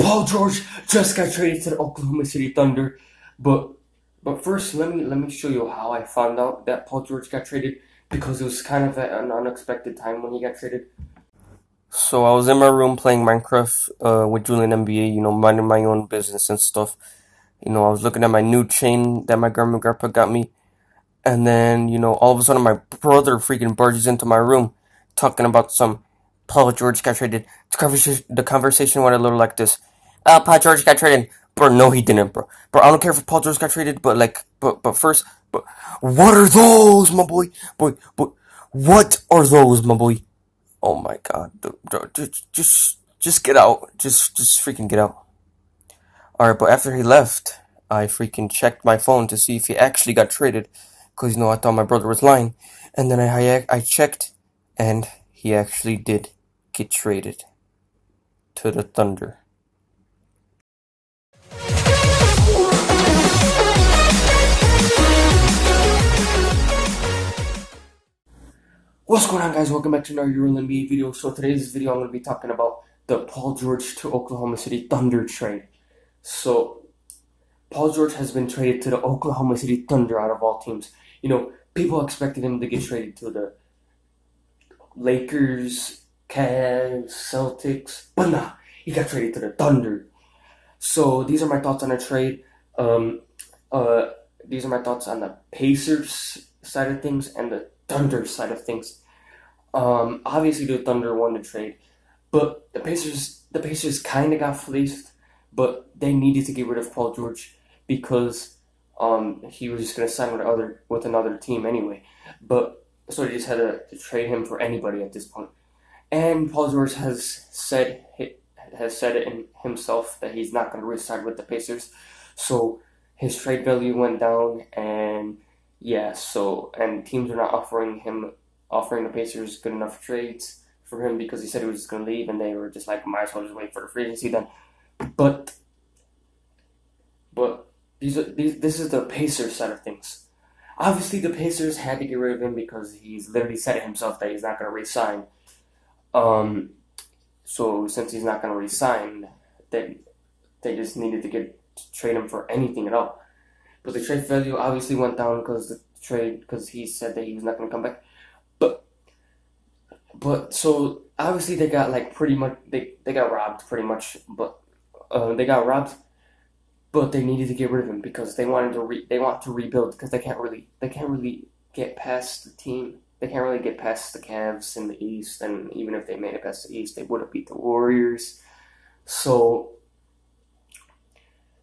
Paul George just got traded to the Oklahoma City Thunder, but first let me show you how I found out that Paul George got traded, because it was kind of at an unexpected time when he got traded. So I was in my room playing Minecraft with Julian NBA, minding my own business and stuff. I was looking at my new chain that my grandma and grandpa got me, and then all of a sudden my brother freaking barges into my room talking about some Paul George got traded. The conversation went a little like this. Paul George got traded. Bro, no he didn't, bro. Bro, I don't care if Paul George got traded, but first, what are those, my boy? What are those, my boy? Oh my god, bro, just get out. Just freaking get out. Alright, but after he left, I freaking checked my phone to see if he actually got traded, because, I thought my brother was lying. And then I checked, and he actually did get traded to the Thunder. What's going on, guys? Welcome back to another Euro NBA video. So today's video I'm going to be talking about the Paul George to Oklahoma City Thunder trade. So Paul George has been traded to the Oklahoma City Thunder out of all teams. People expected him to get traded to the Lakers, Cavs, Celtics, but nah, he got traded to the Thunder. So these are my thoughts on the trade. These are my thoughts on the Pacers side of things and the Thunder side of things. Obviously the Thunder won the trade, but the Pacers kind of got fleeced, but they needed to get rid of Paul George because he was just going to sign with another team anyway. But so they just had to trade him for anybody at this point. And Paul George has said it in himself that he's not going to re-sign with the Pacers. So his trade value went down, and yeah, and teams are not offering the Pacers good enough trades for him, because he said he was just going to leave, and they were just like, might as well just wait for the free agency then. But this is the Pacers side of things. Obviously, the Pacers had to get rid of him because he's literally said it himself that he's not going to re-sign. So since he's not going to re-sign, they just needed to trade him for anything at all. But the trade value obviously went down because he said that he was not going to come back. But so obviously they got pretty much they got robbed pretty much. But they got robbed. But they needed to get rid of him because they want to rebuild, because they can't really get past the team. They can't really get past the Cavs in the East, and even if they made it past the East, they would have beat the Warriors. So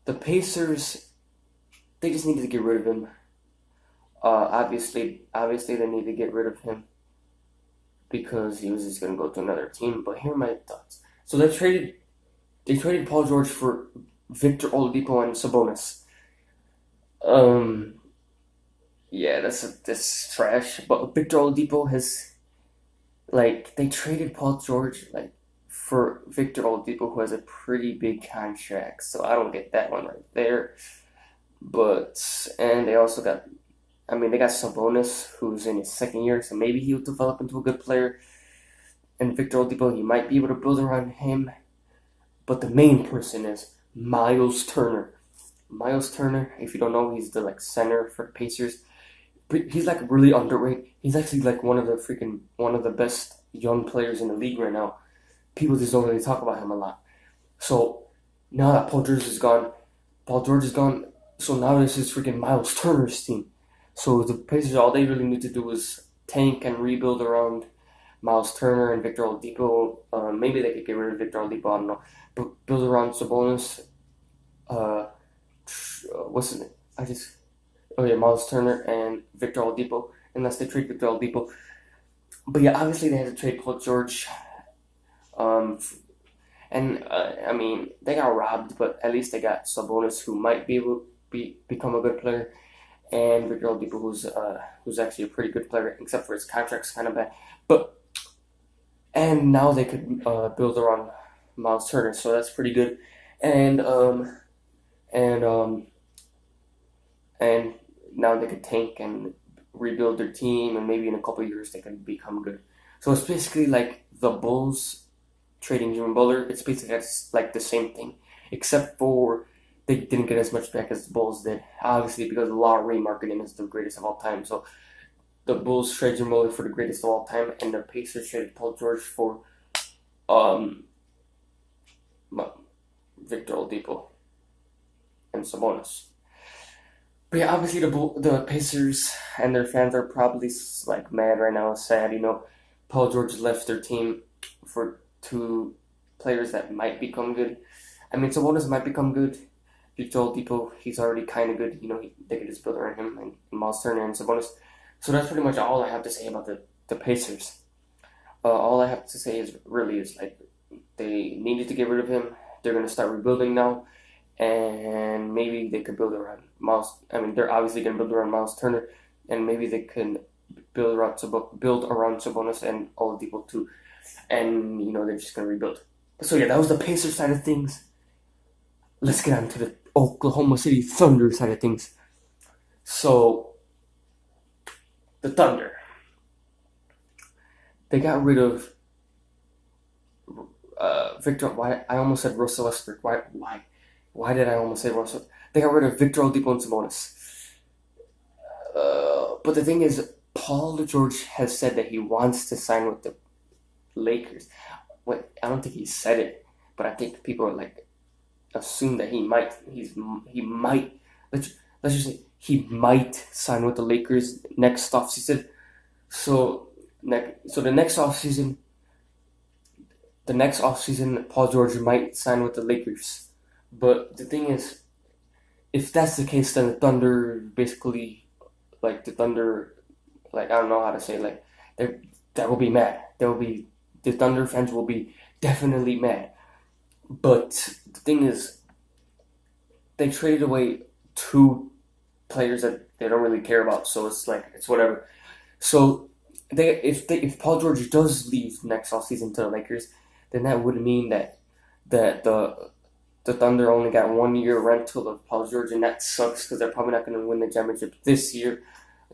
the Pacers, they just needed to get rid of him. Obviously they need to get rid of him because he was just going to go to another team. But here are my thoughts. So they traded Paul George for Victor Oladipo and Sabonis. Yeah, that's trash. But Victor Oladipo has, they traded Paul George for Victor Oladipo, who has a pretty big contract. So I don't get that one right there. And they also got, they got Sabonis, who's in his second year, so maybe he'll develop into a good player. And Victor Oladipo, he might be able to build around him. But the main person is Miles Turner. Miles Turner, if you don't know, he's the center for the Pacers. He's really underrated. He's actually one of the best young players in the league right now. People just don't really talk about him a lot. So now that Paul George is gone, so now this is Miles Turner's team. So the Pacers, all they really need to do is tank and rebuild around Miles Turner and Victor Oladipo. Maybe they could get rid of Victor Oladipo, I don't know. But build around Sabonis. What's his name? Miles Turner and Victor Oladipo, unless they trade Victor Oladipo. But yeah, obviously they had to trade Paul George. They got robbed, but at least they got Sabonis, who might be able to become a good player, and Victor Oladipo, who's actually a pretty good player, except for his contract's kind of bad. And now they could build around Miles Turner, so that's pretty good. And now they could tank and rebuild their team, and maybe in a couple of years they can become good. So it's basically like the Bulls trading Jimmy Butler. It's basically the same thing. except for they didn't get as much back as the Bulls did. Obviously, because the lottery market is the greatest of all time. So the Bulls traded Jimmy for the greatest of all time, and the Pacers traded Paul George for um, Victor Oladipo and Sabonis. But yeah, obviously the Pacers and their fans are probably like mad right now, sad. Paul George left their team for two players that might become good. I mean, Sabonis might become good. Victor Oladipo, he's already kind of good. They could just build around him and Miles Turner and Sabonis. So that's pretty much all I have to say about the Pacers. All I have to say is like they needed to get rid of him. They're going to start rebuilding now. And maybe they could build around Miles. I mean, they're obviously going to build around Miles Turner, and maybe they can build around Sabonis and Oladipo too. And they're just going to rebuild. So yeah, that was the Pacers side of things. Let's get on to the Oklahoma City Thunder side of things. So the Thunder, they got rid of Victor. Why I almost said Russell Westbrook. Why did I almost say Russell? They got rid of Victor Oladipo and Sabonis. But the thing is, Paul George has said that he wants to sign with the Lakers. I don't think he said it, but I think people are assume that he might. He might. Let's just say he might sign with the Lakers next offseason. So the next offseason, Paul George might sign with the Lakers. But the thing is, if that's the case, then the Thunder basically, I don't know how to say, that will be mad. The Thunder fans will be definitely mad. But the thing is, they traded away two players that they don't really care about, so it's whatever. So if Paul George does leave next offseason to the Lakers, then that would mean that the Thunder only got 1 year rental of Paul George, and that sucks because they're probably not going to win the championship this year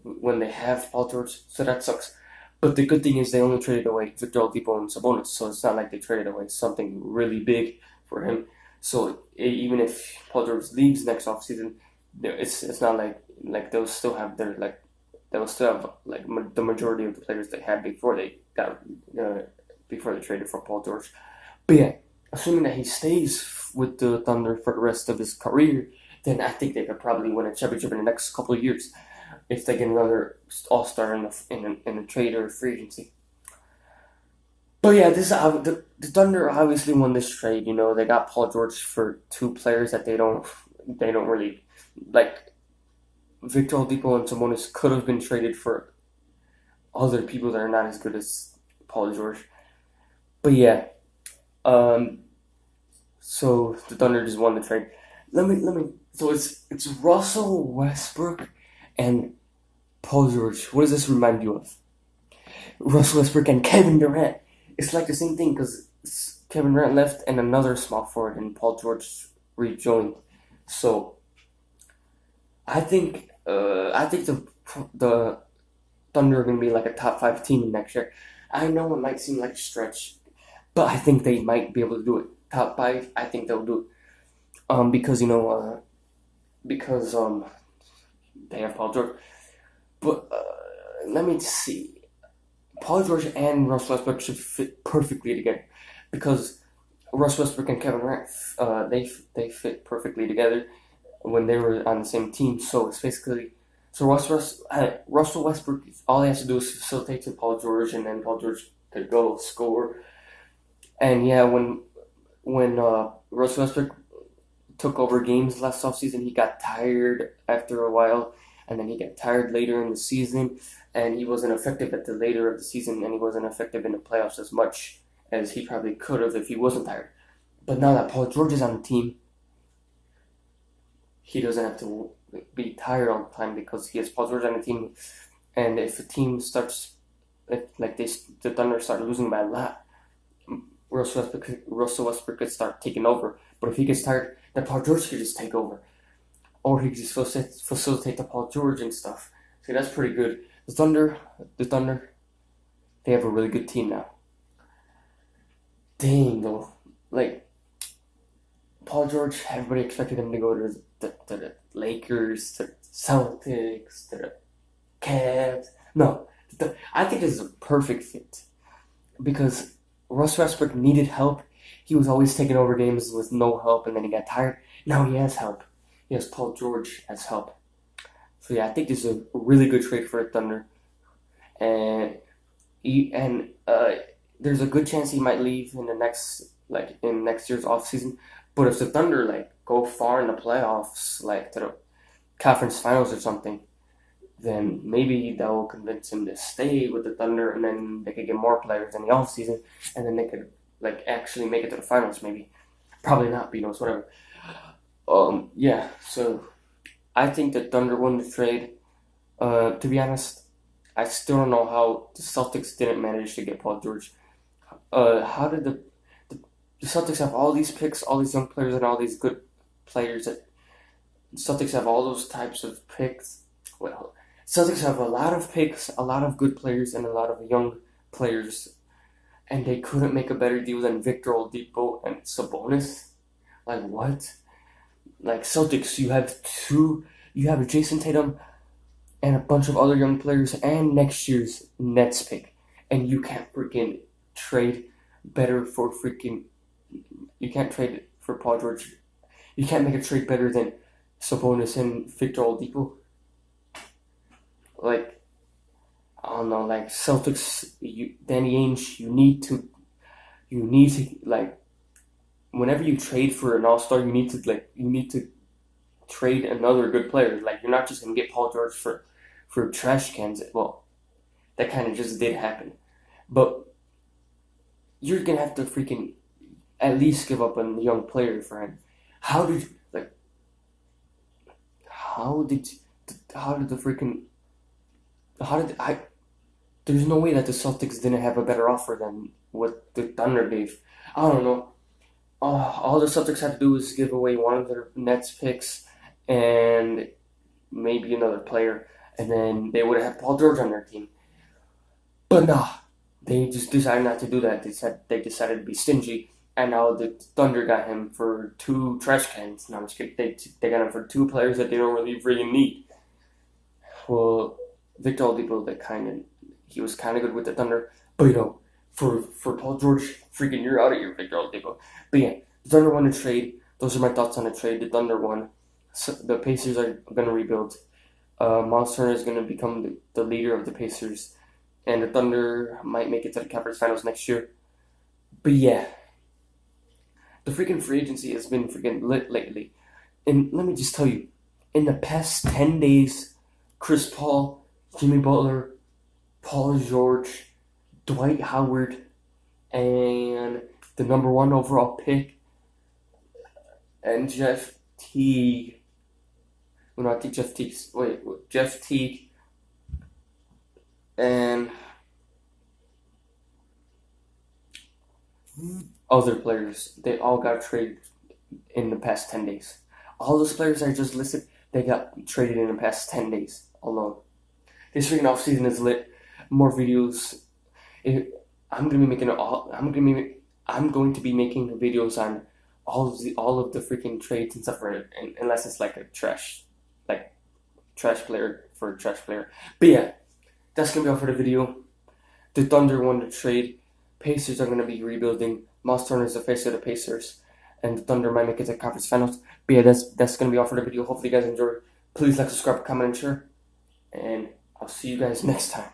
when they have Paul George, so that sucks. But the good thing is they only traded away Victor Oladipo and Sabonis, so it's not like they traded away something really big for him. So even if Paul George leaves next offseason, it's not like they'll still have the majority of the players they had before they traded for Paul George. But yeah, assuming that he stays with the Thunder for the rest of his career, then I think they could probably win a championship in the next couple of years if they get another all-star in a trade or free agency. But yeah, the Thunder obviously won this trade. They got Paul George for two players that they don't really like. Victor Oladipo and Sabonis could have been traded for other people that are not as good as Paul George. But yeah, so the Thunder just won the trade. Let me. So it's Russell Westbrook and Paul George. What does this remind you of? Russell Westbrook and Kevin Durant. It's like the same thing because Kevin Durant left and another small forward and Paul George rejoined. So I think the Thunder are going to be like a top 5 team next year. I know it might seem like a stretch, but I think they might be able to do it. Top 5, I think they'll do it. Because they have Paul George. But let me see. Paul George and Russell Westbrook should fit perfectly together because Russell Westbrook and Kevin Durant, they fit perfectly together when they were on the same team. So it's basically Russell Westbrook. All he has to do is facilitate to Paul George, and then Paul George could go score. And yeah, when Russell Westbrook took over games last offseason, he got tired after a while, and then he got tired later in the season, and he wasn't effective at the later of the season, and he wasn't effective in the playoffs as much as he probably could have if he wasn't tired. But now that Paul George is on the team, he doesn't have to be tired all the time because he has Paul George on the team. And if the team the Thunder start losing by a lot, Russell Westbrook could start taking over. But if he gets tired, then Paul George could just take over. Or he could just facilitate the Paul George and stuff. See, that's pretty good. The Thunder, they have a really good team now. Dang, though. Paul George, everybody expected him to go to the Lakers, to the Celtics, to the Cavs. No, I think this is a perfect fit because Russ Westbrook needed help. He was always taking over games with no help, and then he got tired. Now he has help. He has Paul George as help. So yeah, I think this is a really good trade for the Thunder, and there's a good chance he might leave in next year's offseason. But if the Thunder go far in the playoffs, to the conference finals or something, then maybe that will convince him to stay with the Thunder, and then they could get more players in the offseason, and then they could actually make it to the finals. Maybe, probably not. But whatever. Yeah. So I think the Thunder won the trade. To be honest, I still don't know how the Celtics didn't manage to get Paul George. How did the Celtics have all these picks, all these young players, and all these good players? The Celtics have all those types of picks. Well, Celtics have a lot of picks, a lot of good players, and a lot of young players, and they couldn't make a better deal than Victor Oladipo and Sabonis. What? Celtics, you have Jason Tatum and a bunch of other young players and next year's Nets pick, and you can't freaking trade better for you can't trade for Paul George. You can't make a trade better than Sabonis and Victor Oladipo. I don't know, Celtics, Danny Ainge, you need to whenever you trade for an all-star, you need to trade another good player. You're not just gonna get Paul George for trash cans. Well, that kind of just did happen, but you're gonna have to freaking at least give up a young player for him. How did there's no way that the Celtics didn't have a better offer than what the Thunder gave. I don't know. All the Celtics had to do was give away one of their Nets picks and maybe another player, and then they would have had Paul George on their team. But nah, they just decided not to do that. They decided to be stingy, and now the Thunder got him for 2 trash cans. No, I'm just kidding. They got him for 2 players that they don't really need. Well, Victor Oladipo, he was kind of good with the Thunder, but for Paul George, freaking you're out of here, Victor Oladipo. But yeah, the Thunder won the trade. Those are my thoughts on the trade. The Thunder won. So the Pacers are going to rebuild. Miles Turner is going to become the leader of the Pacers, and the Thunder might make it to the conference finals next year. But yeah, the freaking free agency has been freaking lit lately. And let me just tell you, in the past 10 days, Chris Paul, Jimmy Butler, Paul George, Dwight Howard, and the number 1 overall pick, and Jeff Teague. Well, no, I think Jeff Teague, and other players, they all got traded in the past 10 days. All those players I just listed, they got traded in the past 10 days alone. This freaking offseason is lit. More videos. I'm going to be making videos on all of the freaking trades and stuff, unless it's a trash player for a trash player. But yeah, that's going to be all for the video. The Thunder won the trade. Pacers are going to be rebuilding. Miles Turner is the face of the Pacers, and the Thunder might make it to the conference finals. But yeah, that's going to be all for the video. Hopefully you guys enjoyed. Please like, subscribe, comment, and share, and I'll see you guys next time.